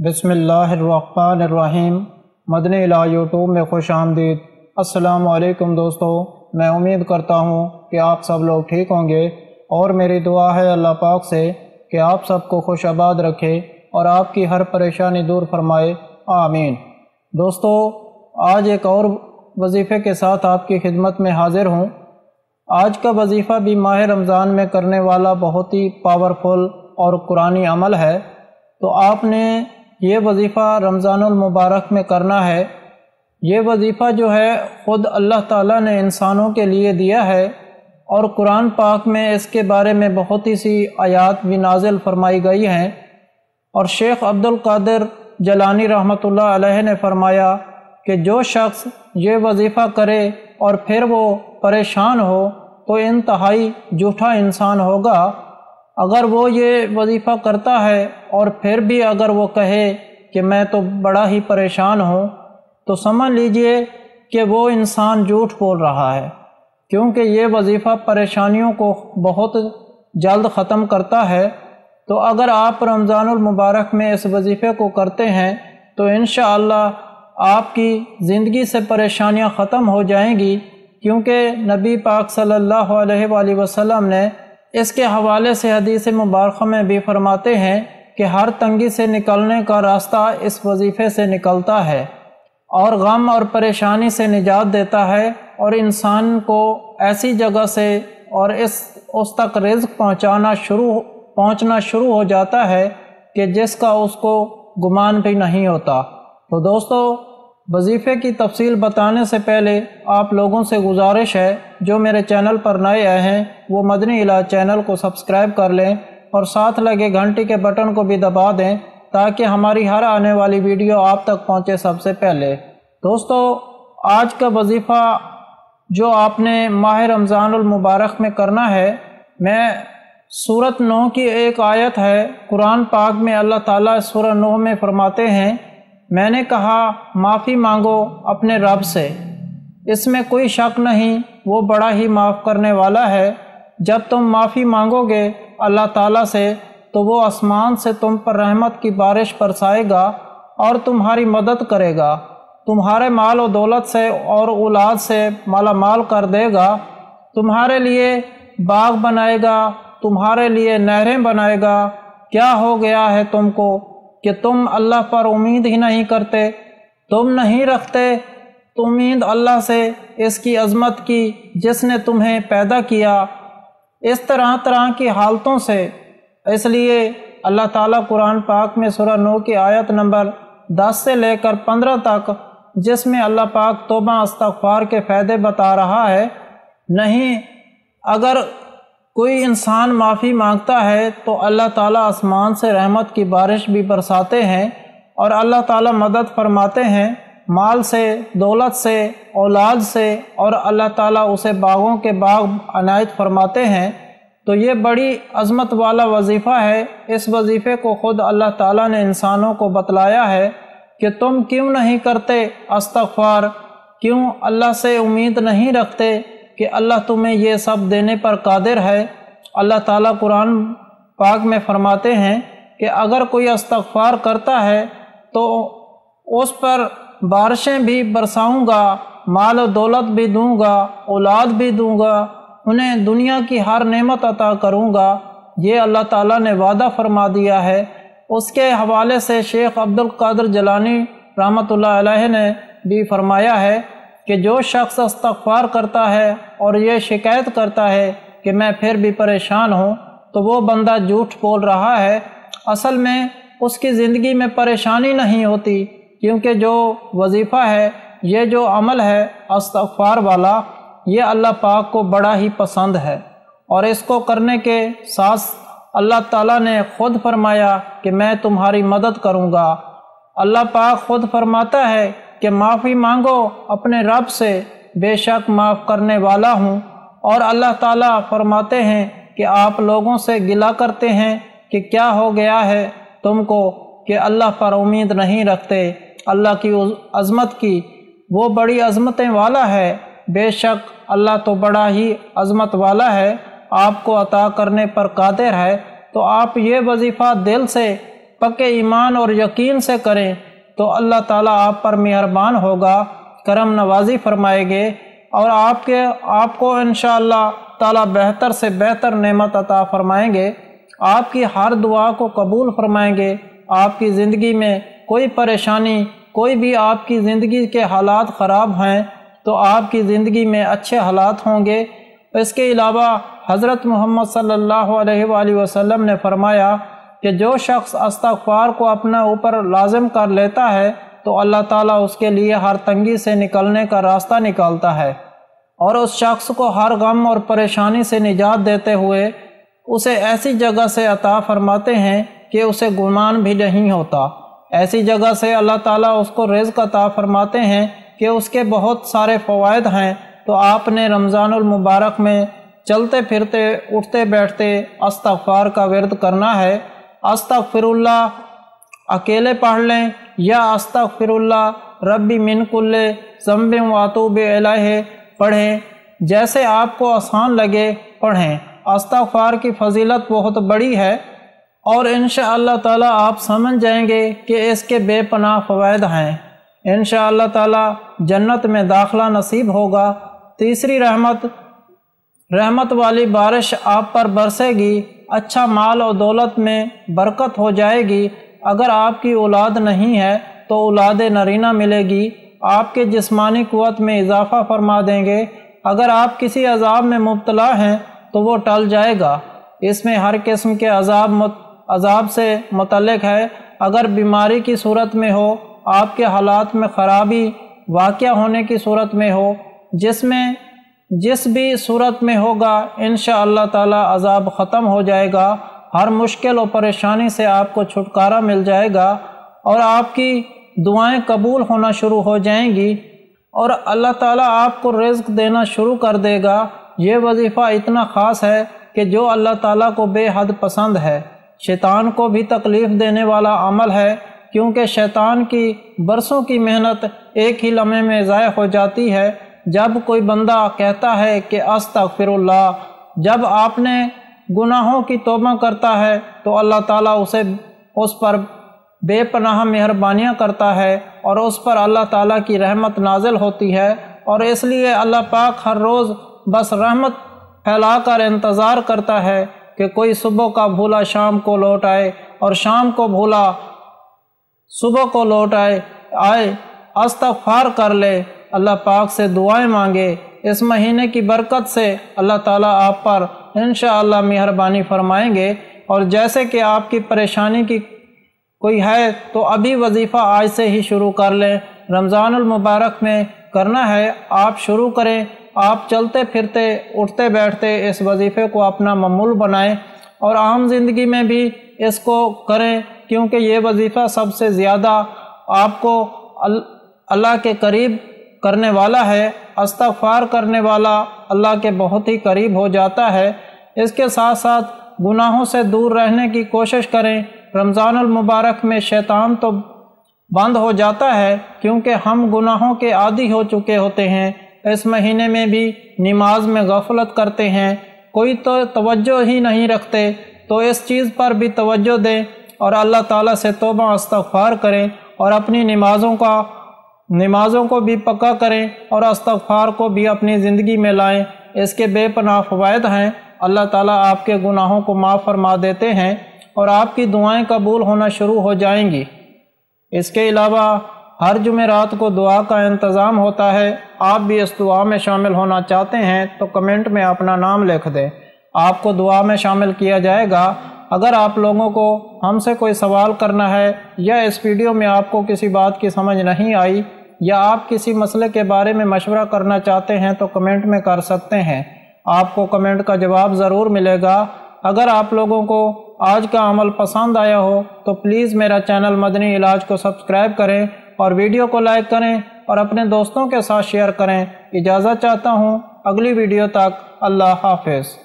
بسم اللہ الرحمن الرحیم۔ مدنی الہ یوٹیوب میں خوش آمدید۔ السلام علیکم دوستو، میں امید کرتا ہوں کہ آپ سب لوگ ٹھیک ہوں گے، اور میری دعا ہے اللہ پاک سے کہ آپ سب کو خوش آباد رکھے اور آپ کی ہر پریشانی دور فرمائے، آمین۔ دوستو، آج ایک اور وظیفے کے ساتھ آپ کی خدمت میں حاضر ہوں۔ آج کا وظیفہ بھی ماہ رمضان میں کرنے والا بہت ہی پاورفل اور قرآنی عمل ہے، تو آپ نے یہ وظیفہ رمضان المبارک میں کرنا ہے۔ یہ وظیفہ جو ہے خود اللہ تعالیٰ نے انسانوں کے لیے دیا ہے، اور قرآن پاک میں اس کے بارے میں بہت ہی سی آیات بھی نازل فرمائی گئی ہیں، اور شیخ عبد القادر جیلانی رحمۃ اللہ علیہ نے فرمایا کہ جو شخص یہ وظیفہ کرے اور پھر وہ پریشان ہو تو انتہائی جھوٹا انسان ہوگا۔ اگر وہ یہ وظیفہ کرتا ہے اور پھر بھی اگر وہ کہے کہ میں تو بڑا ہی پریشان ہوں، تو سمجھ لیجئے کہ وہ انسان جھوٹ بول رہا ہے، کیونکہ یہ وظیفہ پریشانیوں کو بہت جلد ختم کرتا ہے۔ تو اگر آپ رمضان المبارک میں اس وظیفے کو کرتے ہیں تو انشاءاللہ آپ کی زندگی سے پریشانیاں ختم ہو جائیں گی، کیونکہ نبی پاک صلی اللہ علیہ وآلہ وسلم نے اس کے حوالے سے حدیث مبارکہ میں بھی فرماتے ہیں کہ ہر تنگی سے نکلنے کا راستہ اس وظیفے سے نکلتا ہے، اور غم اور پریشانی سے نجات دیتا ہے، اور انسان کو ایسی جگہ سے اور اس تک رزق پہنچنا شروع ہو جاتا ہے کہ جس کا اس کو گمان بھی نہیں ہوتا۔ تو دوستو، وظیفے کی تفصیل بتانے سے پہلے آپ لوگوں سے گزارش ہے، جو میرے چینل پر نئے آئے ہیں وہ مدنی الہ چینل کو سبسکرائب کر لیں اور ساتھ لگے گھنٹی کے بٹن کو بھی دبا دیں، تاکہ ہماری ہر آنے والی ویڈیو آپ تک پہنچے سب سے پہلے۔ دوستو، آج کا وظیفہ جو آپ نے ماہ رمضان المبارک میں کرنا ہے، میں سورۃ نوح کی ایک آیت ہے قرآن پاک میں، اللہ تعالیٰ سورۃ نوح میں فرماتے ہیں، میں نے کہا معافی مانگو اپنے رب سے، اس میں کوئی شک نہیں وہ بڑا ہی معاف کرنے والا ہے۔ جب تم معافی مانگو گے اللہ تعالیٰ سے تو وہ آسمان سے تم پر رحمت کی بارش برسائے گا اور تمہاری مدد کرے گا، تمہارے مال و دولت سے اور اولاد سے مالا مال کر دے گا، تمہارے لیے باغ بنائے گا، تمہارے لیے نہریں بنائے گا۔ کیا ہو گیا ہے تم کو کہ تم اللہ پر امید ہی نہیں کرتے؟ تم نہیں رکھتے امید اللہ سے، اس کی عظمت کی جس نے تمہیں پیدا کیا، اس طرح کی حالتوں سے۔ اس لیے اللہ تعالیٰ قرآن پاک میں سورہ نوح کی آیت نمبر 10 سے لے کر 15 تک، جس میں اللہ پاک توبہ استغفار کے فائدے بتا رہا ہے، نہیں اگر کوئی انسان معافی مانگتا ہے تو اللہ تعالیٰ آسمان سے رحمت کی بارش بھی برساتے ہیں، اور اللہ تعالیٰ مدد فرماتے ہیں مال سے، دولت سے، اولاد سے، اور اللہ تعالیٰ اسے باغوں کے باغ عنایت فرماتے ہیں۔ تو یہ بڑی عظمت والا وظیفہ ہے۔ اس وظیفے کو خود اللہ تعالیٰ نے انسانوں کو بتلایا ہے کہ تم کیوں نہیں کرتے استغفار، کیوں اللہ سے امید نہیں رکھتے کہ اللہ تمہیں یہ سب دینے پر قادر ہے۔ اللہ تعالیٰ قرآن پاک میں فرماتے ہیں کہ اگر کوئی استغفار کرتا ہے تو اس پر بارشیں بھی برساؤں گا، مال و دولت بھی دوں گا، اولاد بھی دوں گا، انہیں دنیا کی ہر نعمت عطا کروں گا۔ یہ اللہ تعالیٰ نے وعدہ فرما دیا ہے۔ اس کے حوالے سے شیخ عبد القادر جیلانی رحمۃ اللہ علیہ نے بھی فرمایا ہے کہ جو شخص استغفار کرتا ہے اور یہ شکایت کرتا ہے کہ میں پھر بھی پریشان ہوں، تو وہ بندہ جھوٹ بول رہا ہے۔ اصل میں اس کی زندگی میں پریشانی نہیں ہوتی، کیونکہ جو وظیفہ ہے، یہ جو عمل ہے استغفار والا، یہ اللہ پاک کو بڑا ہی پسند ہے، اور اس کو کرنے کے ساتھ اللہ تعالیٰ نے خود فرمایا کہ میں تمہاری مدد کروں گا۔ اللہ پاک خود فرماتا ہے کہ معافی مانگو اپنے رب سے، بے شک معاف کرنے والا ہوں۔ اور اللہ تعالیٰ فرماتے ہیں کہ آپ لوگوں سے گلہ کرتے ہیں کہ کیا ہو گیا ہے تم کو کہ اللہ پر امید نہیں رکھتے اللہ کی عظمت کی، وہ بڑی عظمتیں والا ہے، بے شک اللہ تو بڑا ہی عظمت والا ہے، آپ کو عطا کرنے پر قادر ہے۔ تو آپ یہ وظیفہ دل سے پکے ایمان اور یقین سے کریں تو اللہ تعالیٰ آپ پر مہربان ہوگا، کرم نوازی فرمائیں گے، اور آپ کو انشاءاللہ تعالیٰ بہتر سے بہتر نعمت عطا فرمائیں گے، آپ کی ہر دعا کو قبول فرمائیں گے۔ آپ کی زندگی میں کوئی پریشانی، کوئی بھی آپ کی زندگی کے حالات خراب ہیں تو آپ کی زندگی میں اچھے حالات ہوں گے۔ اس کے علاوہ حضرت محمد صلی اللہ علیہ وآلہ وسلم نے فرمایا کہ جو شخص استغفار کو اپنے اوپر لازم کر لیتا ہے تو اللہ تعالیٰ اس کے لیے ہر تنگی سے نکلنے کا راستہ نکالتا ہے، اور اس شخص کو ہر غم اور پریشانی سے نجات دیتے ہوئے اسے ایسی جگہ سے عطا فرماتے ہیں کہ اسے گمان بھی نہیں ہوتا۔ ایسی جگہ سے اللہ تعالیٰ اس کو رزق عطا فرماتے ہیں کہ اس کے بہت سارے فوائد ہیں۔ تو آپ نے رمضان المبارک میں چلتے پھرتے اٹھتے بیٹھتے استغفار کا ورد کرنا ہے۔ استغفر اللہ اکیلے پڑھ لیں یا استغفر اللہ ربی من کل ذنب واتوب الیہ پڑھیں، جیسے آپ کو آسان لگے پڑھیں۔ استغفار کی فضیلت بہت بڑی ہے اور انشاءاللہ تعالیٰ آپ سمجھ جائیں گے کہ اس کے بے پناہ فوائد ہیں۔ انشاءاللہ تعالیٰ جنت میں داخلہ نصیب ہوگا۔ تیسری رحمت والی بارش آپ پر برسے گی، اچھا مال و دولت میں برکت ہو جائے گی۔ اگر آپ کی اولاد نہیں ہے تو اولاد نرینہ ملے گی، آپ کے جسمانی قوت میں اضافہ فرما دیں گے۔ اگر آپ کسی عذاب میں مبتلا ہیں تو وہ ٹل جائے گا۔ اس میں ہر قسم کے عذاب سے متعلق ہے۔ اگر بیماری کی صورت میں ہو، آپ کے حالات میں خرابی واقع ہونے کی صورت میں ہو، جس بھی صورت میں ہوگا انشاءاللہ تعالیٰ عذاب ختم ہو جائے گا، ہر مشکل و پریشانی سے آپ کو چھٹکارا مل جائے گا، اور آپ کی دعائیں قبول ہونا شروع ہو جائیں گی، اور اللہ تعالیٰ آپ کو رزق دینا شروع کر دے گا۔ یہ وظیفہ اتنا خاص ہے کہ جو اللہ تعالیٰ کو بے حد پسند ہے۔ شیطان کو بھی تکلیف دینے والا عمل ہے، کیونکہ شیطان کی برسوں کی محنت ایک ہی لمحے میں ضائع ہو جاتی ہے۔ جب کوئی بندہ کہتا ہے کہ استغفر اللہ، جب آپ نے گناہوں کی توبہ کرتا ہے تو اللہ تعالیٰ اس پر بے پناہ مہربانیاں کرتا ہے، اور اس پر اللہ تعالیٰ کی رحمت نازل ہوتی ہے، اور اس لیے اللہ پاک ہر روز بس رحمت پھیلا کر انتظار کرتا ہے کہ کوئی صبح کا بھولا شام کو لوٹ آئے، اور شام کو بھولا صبح کو لوٹ آئے استغفار کر لے، اللہ پاک سے دعائیں مانگے۔ اس مہینے کی برکت سے اللہ تعالیٰ آپ پر انشاءاللہ مہربانی فرمائیں گے۔ اور جیسے کہ آپ کی پریشانی کی کوئی ہے تو ابھی وظیفہ آج سے ہی شروع کر لیں، رمضان المبارک میں کرنا ہے، آپ شروع کریں۔ آپ چلتے پھرتے اٹھتے بیٹھتے اس وظیفے کو اپنا معمول بنائیں، اور عام زندگی میں بھی اس کو کریں، کیونکہ یہ وظیفہ سب سے زیادہ آپ کو اللہ کے قریب کرنے والا ہے۔ استغفار کرنے والا اللہ کے بہت ہی قریب ہو جاتا ہے۔ اس کے ساتھ ساتھ گناہوں سے دور رہنے کی کوشش کریں۔ رمضان المبارک میں شیطان تو بند ہو جاتا ہے، کیونکہ ہم گناہوں کے عادی ہو چکے ہوتے ہیں۔ اس مہینے میں بھی نماز میں غفلت کرتے ہیں، کوئی تو توجہ ہی نہیں رکھتے، تو اس چیز پر بھی توجہ دیں اور اللہ تعالیٰ سے توبہ استغفار کریں، اور اپنی نمازوں کو بھی پکا کریں اور استغفار کو بھی اپنی زندگی میں لائیں۔ اس کے بے پناہ فوائد ہیں۔ اللہ تعالیٰ آپ کے گناہوں کو معاف فرما دیتے ہیں اور آپ کی دعائیں قبول ہونا شروع ہو جائیں گی۔ اس کے علاوہ ہر جمعرات کو دعا کا انتظام ہوتا ہے۔ آپ بھی اس دعا میں شامل ہونا چاہتے ہیں تو کمنٹ میں اپنا نام لکھ دیں، آپ کو دعا میں شامل کیا جائے گا۔ اگر آپ لوگوں کو ہم سے کوئی سوال کرنا ہے، یا اس ویڈیو میں آپ کو کسی بات کی سمجھ نہیں آئی، یا آپ کسی مسئلے کے بارے میں مشورہ کرنا چاہتے ہیں تو کمنٹ میں کر سکتے ہیں، آپ کو کمنٹ کا جواب ضرور ملے گا۔ اگر آپ لوگوں کو آج کا عمل پسند آیا ہو تو پلیز میرا چینل مدنی علاج کو سبسکرائب کریں اور ویڈیو کو لائک کریں اور اپنے دوستوں کے ساتھ شیئر کریں۔ اجازت چاہتا ہوں، اگلی ویڈیو تک اللہ حافظ۔